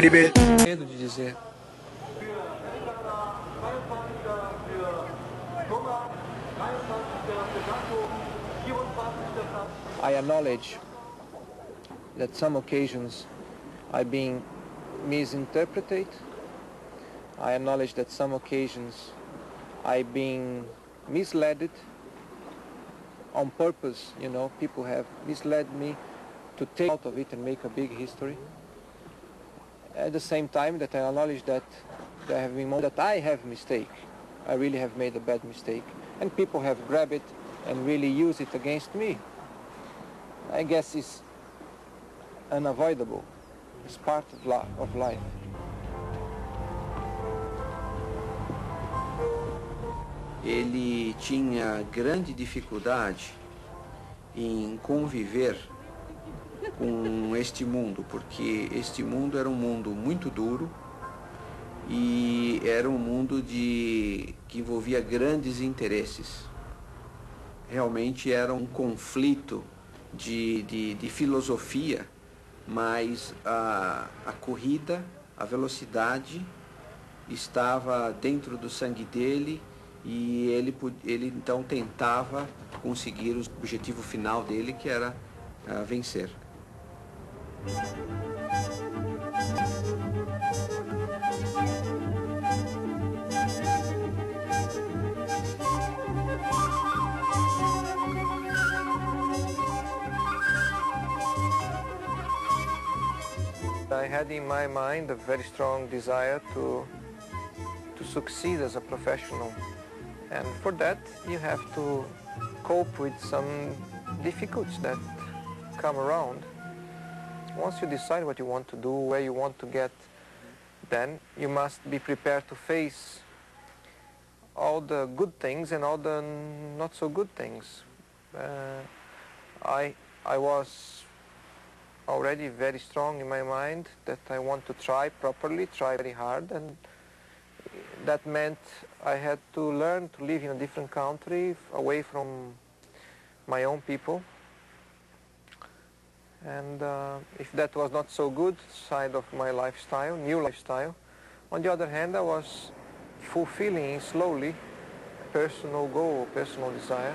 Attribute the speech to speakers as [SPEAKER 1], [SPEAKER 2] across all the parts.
[SPEAKER 1] Medo de dizer. I acknowledge that some occasions I've been misinterpreted. I acknowledge that some occasions I've been misled on purpose. You know, people have misled me to take out of it and make a big history. At the same time that I acknowledge that there have been moments that I have mistake. I really have made a bad mistake. And people have grabbed it and really used it against me. I guess it's unavoidable. It's part of life.
[SPEAKER 2] Ele tinha grande dificuldade em conviver com este mundo, porque este mundo era um mundo muito duro e era um mundo que envolvia grandes interesses. Realmente era um conflito de filosofia, mas a corrida, a velocidade estava dentro do sangue dele e ele então tentava conseguir o objetivo final dele, que era vencer.
[SPEAKER 1] I had in my mind a very strong desire to succeed as a professional. And for that, you have to cope with some difficulties that come around. Once you decide what you want to do, where you want to get, then you must be prepared to face all the good things and all the not so good things. I was already very strong in my mind that I want to try properly, try very hard, and that meant I had to learn to live in a different country, away from my own people. And if that was not so good side of my lifestyle, new lifestyle, on the other hand, I was fulfilling slowly a personal goal, personal desire.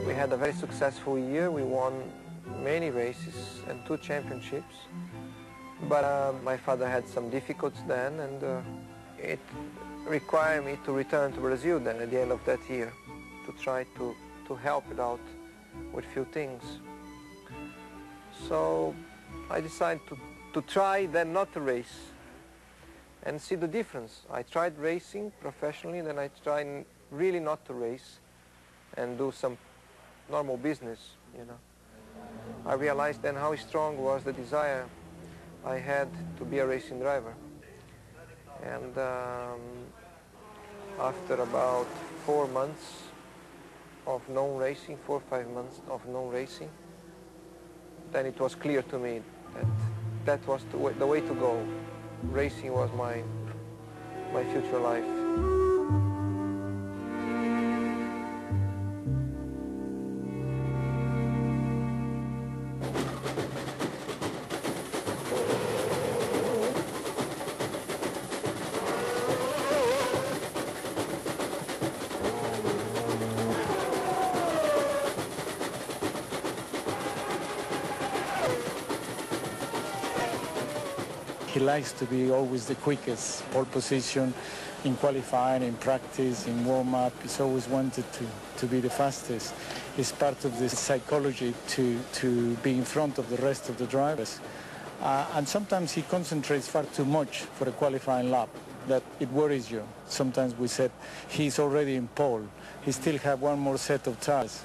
[SPEAKER 1] We had a very successful year. We won many races and 2 championships. But my father had some difficulties then, and it required me to return to Brazil then at the end of that year to try to help it out with few things. So I decided to try then not to race and see the difference. I tried racing professionally, then I tried really not to race and do some normal business, you know. I realized then how strong was the desire I had to be a racing driver. And after about 4 months of no racing, 4 or 5 months of no racing, then it was clear to me that that was the way to go. Racing was my future life.
[SPEAKER 3] He likes to be always the quickest, pole position in qualifying, in practice, in warm-up. He's always wanted to be the fastest. It's part of the psychology to be in front of the rest of the drivers. And sometimes he concentrates far too much for a qualifying lap, that it worries you. Sometimes we said, he's already in pole. He still have one more set of tires.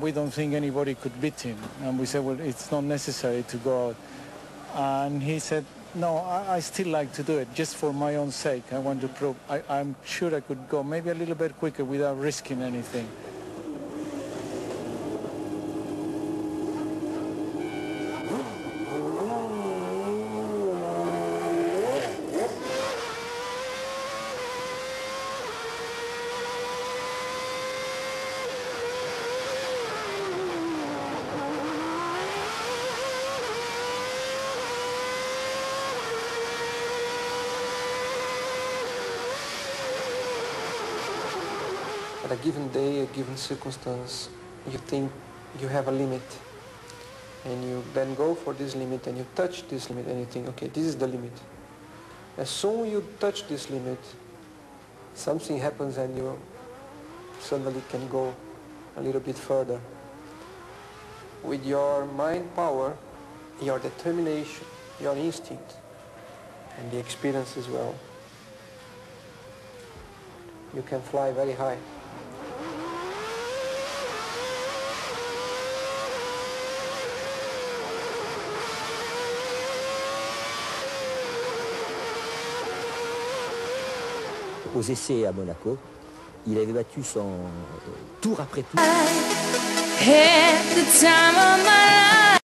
[SPEAKER 3] We don't think anybody could beat him. And we said, well, it's not necessary to go out. And he said, no, I still like to do it, just for my own sake. I want to prove, I'm sure I could go maybe a little bit quicker without risking anything.
[SPEAKER 1] At a given day, a given circumstance, you think you have a limit. And you then go for this limit and you touch this limit and you think, okay, this is the limit. As soon as you touch this limit, something happens and you suddenly can go a little bit further. With your mind power, your determination, your instinct, and the experience as well, you can fly very high.
[SPEAKER 4] Aux essais à Monaco, il avait battu son tour après tour.
[SPEAKER 5] Had the time of my life.